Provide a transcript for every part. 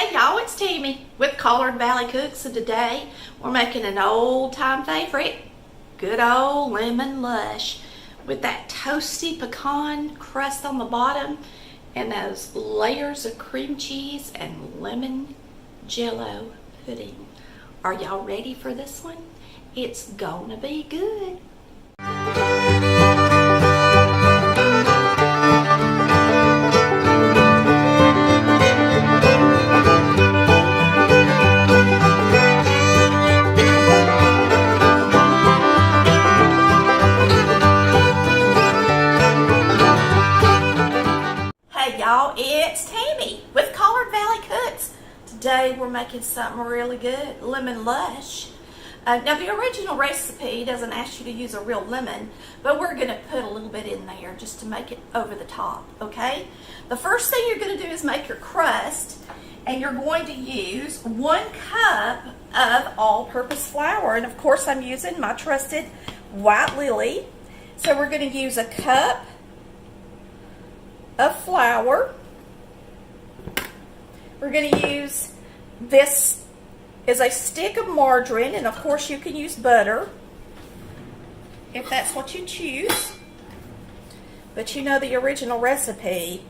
Hey y'all, it's Tammy with Collard Valley Cooks, and today we're making an old-time favorite, good old lemon lush with that toasty pecan crust on the bottom and those layers of cream cheese and lemon jello pudding. Are y'all ready for this one? It's gonna be good. Y'all, it's Tammy with Collard Valley Cooks. Today we're making something really good, lemon lush. Now the original recipe doesn't ask you to use a real lemon, but we're going to put a little bit in there just to make it over the top, okay? The first thing you're going to do is make your crust, and you're going to use 1 cup of all-purpose flour. And of course I'm using my trusted White Lily. So we're going to use a cup of flour. We're going to use this as a stick of margarine, and of course you can use butter if that's what you choose, but you know the original recipe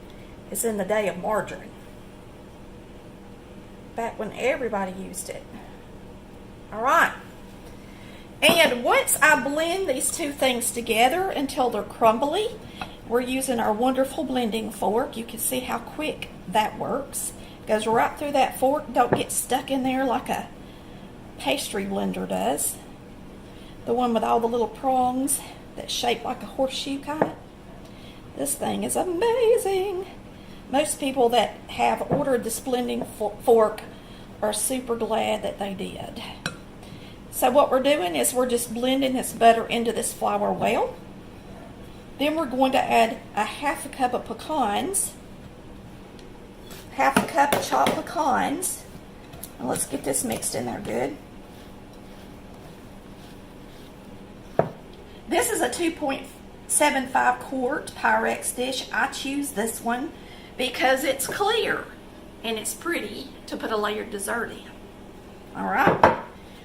is in the day of margarine, back when everybody used it. Alright, and once I blend these two things together until they're crumbly, we're using our wonderful blending fork. You can see how quick that works. Goes right through that fork. Don't get stuck in there like a pastry blender does. The one with all the little prongs that's shaped like a horseshoe kind. This thing is amazing. Most people that have ordered this blending fork are super glad that they did. So what we're doing is we're just blending this butter into this flour well. Then we're going to add a 1/2 cup of pecans, 1/2 cup of chopped pecans, and let's get this mixed in there good. This is a 2.75 quart Pyrex dish. I choose this one because it's clear and it's pretty to put a layered dessert in. Alright,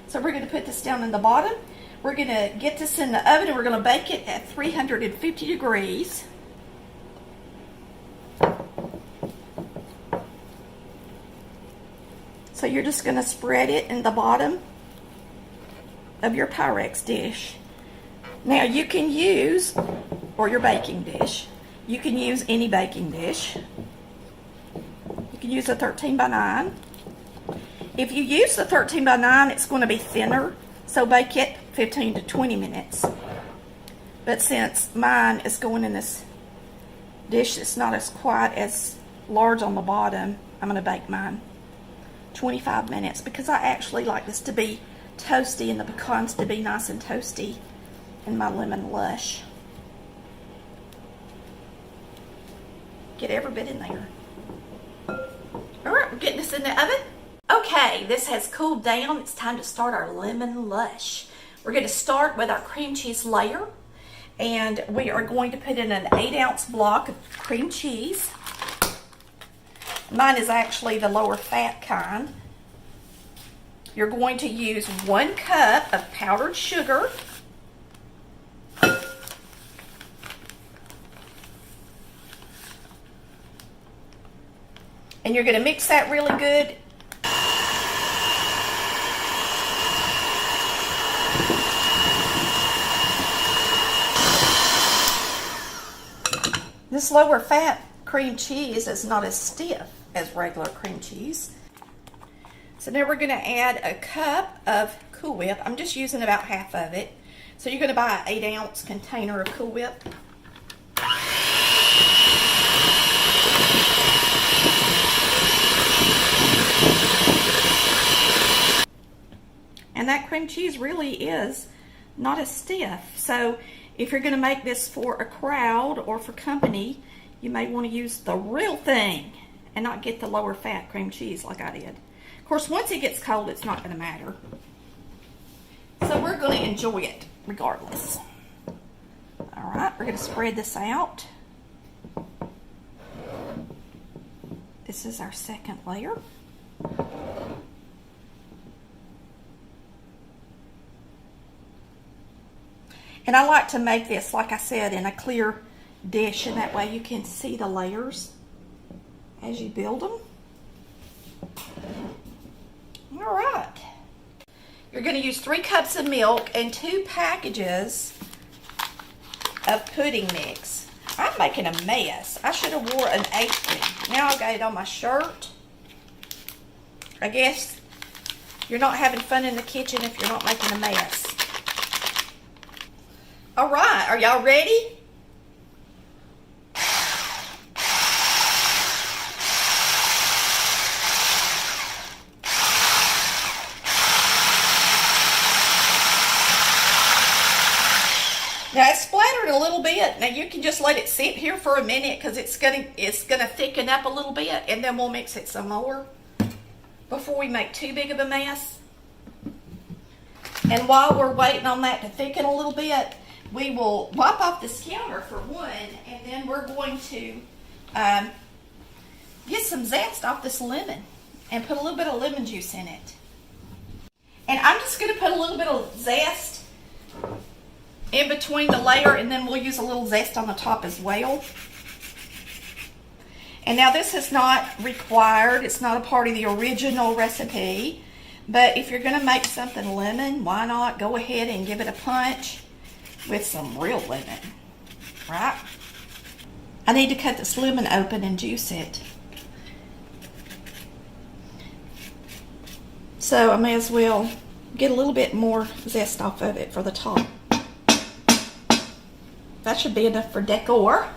so we're going to put this down in the bottom. We're going to get this in the oven and we're going to bake it at 350 degrees. So you're just going to spread it in the bottom of your Pyrex dish. Now you can use, or your baking dish, you can use any baking dish. You can use a 13 by 9. If you use the 13 by 9, it's going to be thinner, so bake it 15 to 20 minutes. But since mine is going in this dish that's not as quite as large on the bottom, I'm going to bake mine 25 minutes because I actually like this to be toasty and the pecans to be nice and toasty in my lemon lush. Get every bit in there. Alright, we're getting this in the oven. Okay, this has cooled down. It's time to start our lemon lush. We're going to start with our cream cheese layer, and we are going to put in an 8-ounce block of cream cheese. Mine is actually the lower fat kind. You're going to use 1 cup of powdered sugar. And you're going to mix that really good. This lower fat cream cheese is not as stiff as regular cream cheese. So now we're going to add a cup of Cool Whip. I'm just using about half of it. So you're going to buy an 8-ounce container of Cool Whip. And that cream cheese really is not as stiff. So if you're going to make this for a crowd or for company, you may want to use the real thing and not get the lower fat cream cheese like I did. Of course, once it gets cold, it's not going to matter. So we're going to enjoy it regardless. All right, we're going to spread this out. This is our second layer. And I like to make this, like I said, in a clear dish, and that way you can see the layers as you build them. All right. You're going to use 3 cups of milk and 2 packages of pudding mix. I'm making a mess. I should have wore an apron. Now I've got it on my shirt. I guess you're not having fun in the kitchen if you're not making a mess. All right, are y'all ready? Now it's splattered a little bit. Now you can just let it sit here for a minute because it's gonna thicken up a little bit, and then we'll mix it some more before we make too big of a mess. And while we're waiting on that to thicken a little bit, we will wipe off this counter for one, and then we're going to get some zest off this lemon and put a little bit of lemon juice in it. And I'm just going to put a little bit of zest in between the layer, and then we'll use a little zest on the top as well. And now this is not required. It's not a part of the original recipe. But if you're going to make something lemon, why not go ahead and give it a punch with some real lemon, right? I need to cut this lemon open and juice it. So I may as well get a little bit more zest off of it for the top. That should be enough for decor.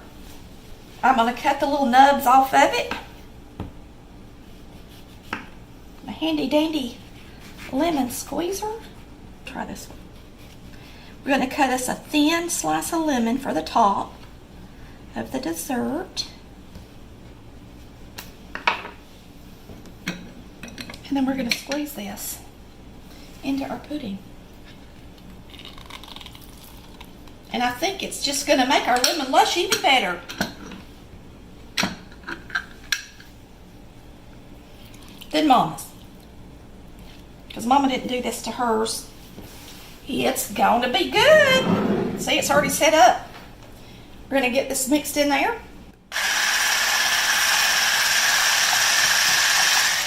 I'm going to cut the little nubs off of it. A handy dandy lemon squeezer. Try this one. We're going to cut us a thin slice of lemon for the top of the dessert. And then we're going to squeeze this into our pudding. And I think it's just going to make our lemon lush even better. Than Mama's. Because Mama didn't do this to hers. It's going to be good. See, it's already set up. We're going to get this mixed in there.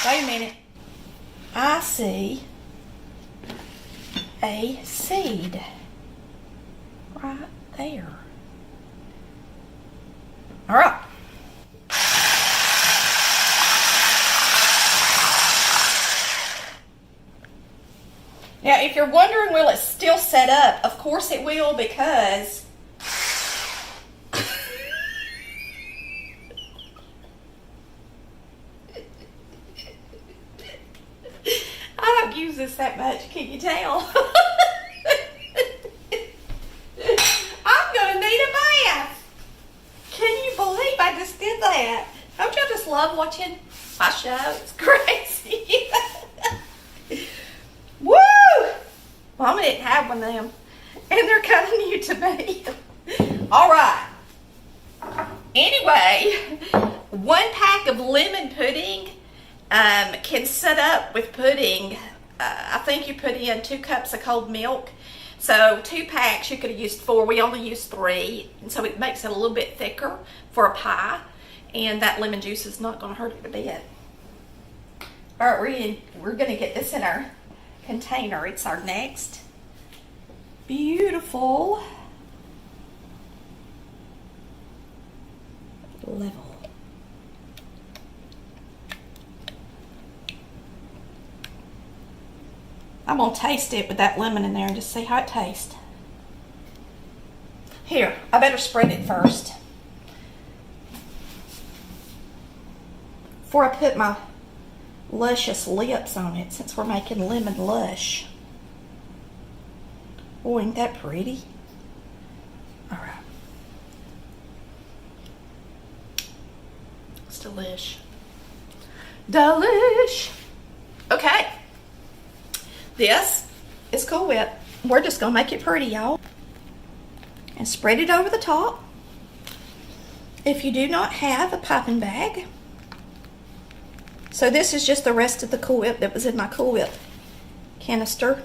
Wait a minute. I see a seed right there. All right. Now, if you're wondering, will it still set up? Of course it will, because I don't use this that much, can you tell? I'm going to need a bath. Can you believe I just did that? Don't y'all just love watching my show? It's crazy. Woo! Mama didn't have one of them, and they're kind of new to me. All right. Anyway, 1 pack of lemon pudding can set up with pudding. I think you put in 2 cups of cold milk. So 2 packs, you could have used 4. We only used 3. And so it makes it a little bit thicker for a pie. And that lemon juice is not going to hurt it a bit. All right, we're going to get this in our container. It's our next beautiful level. I'm going to taste it with that lemon in there and just see how it tastes. Here, I better spread it first before I put my luscious lips on it, since we're making lemon lush. Oh, ain't that pretty? All right. It's delish. Delish. Okay. This is Cool Whip. We're just going to make it pretty, y'all. And spread it over the top. If you do not have a piping bag, So this is just the rest of the Cool Whip that was in my Cool Whip canister.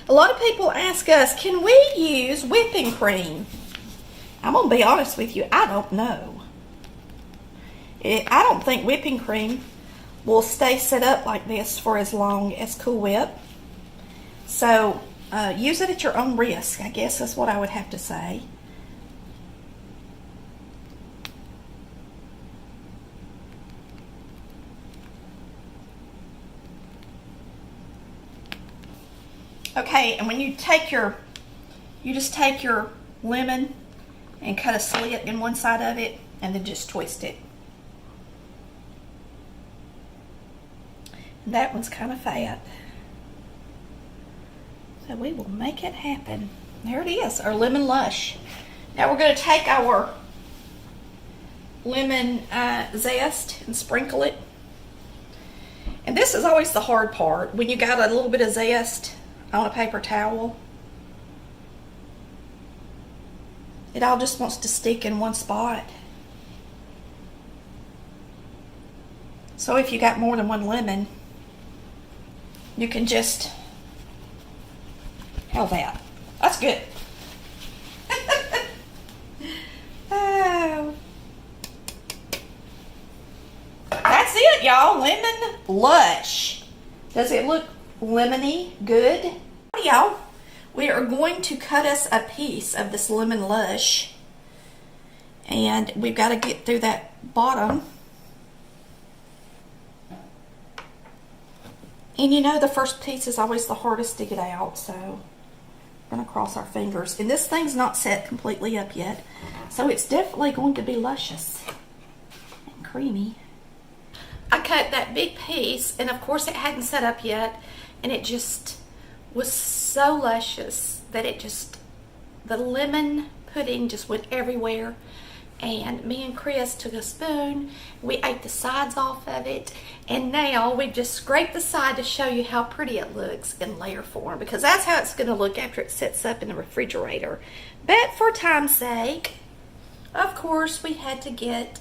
A lot of people ask us, can we use whipping cream? I'm going to be honest with you, I don't know. I don't think whipping cream will stay set up like this for as long as Cool Whip. So use it at your own risk, I guess that's what I would have to say. Okay, and when you just take your lemon and cut a slit in one side of it and then just twist it. And that one's kind of fat. So we will make it happen. There it is, our lemon lush. Now we're going to take our lemon zest and sprinkle it. And this is always the hard part, when you got a little bit of zest on a paper towel. It all just wants to stick in one spot. So if you got more than one lemon, you can just, how's that? That's good. Oh. That's it, y'all. Lemon lush. Does it look lemony good? Y'all, we are going to cut us a piece of this lemon lush, and we've got to get through that bottom. And you know, the first piece is always the hardest to get out, so we're going to cross our fingers. And this thing's not set completely up yet, so it's definitely going to be luscious and creamy. I cut that big piece, and of course it hadn't set up yet, and it just was so luscious that the lemon pudding just went everywhere. And me and Chris took a spoon, we ate the sides off of it, and now we've just scraped the side to show you how pretty it looks in layer form, because that's how it's going to look after it sets up in the refrigerator. But for time's sake, of course, we had to get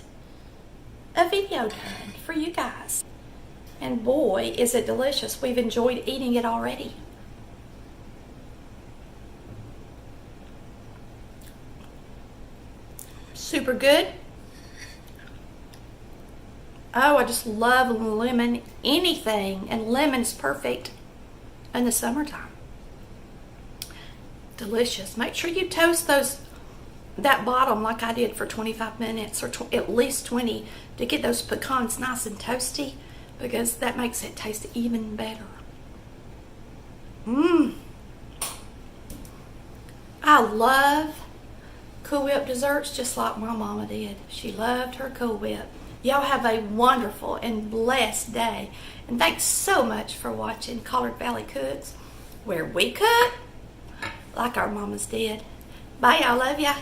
a video done for you guys. And boy, is it delicious. We've enjoyed eating it already. Super good. Oh, I just love lemon anything, and lemon's perfect in the summertime. Delicious. Make sure you toast that bottom like I did for 25 minutes or at least 20 to get those pecans nice and toasty, because that makes it taste even better. I love Cool Whip desserts just like my mama did. She loved her Cool Whip. Y'all have a wonderful and blessed day. And thanks so much for watching Collard Valley Cooks, where we cook like our mamas did. Bye, y'all. Love ya.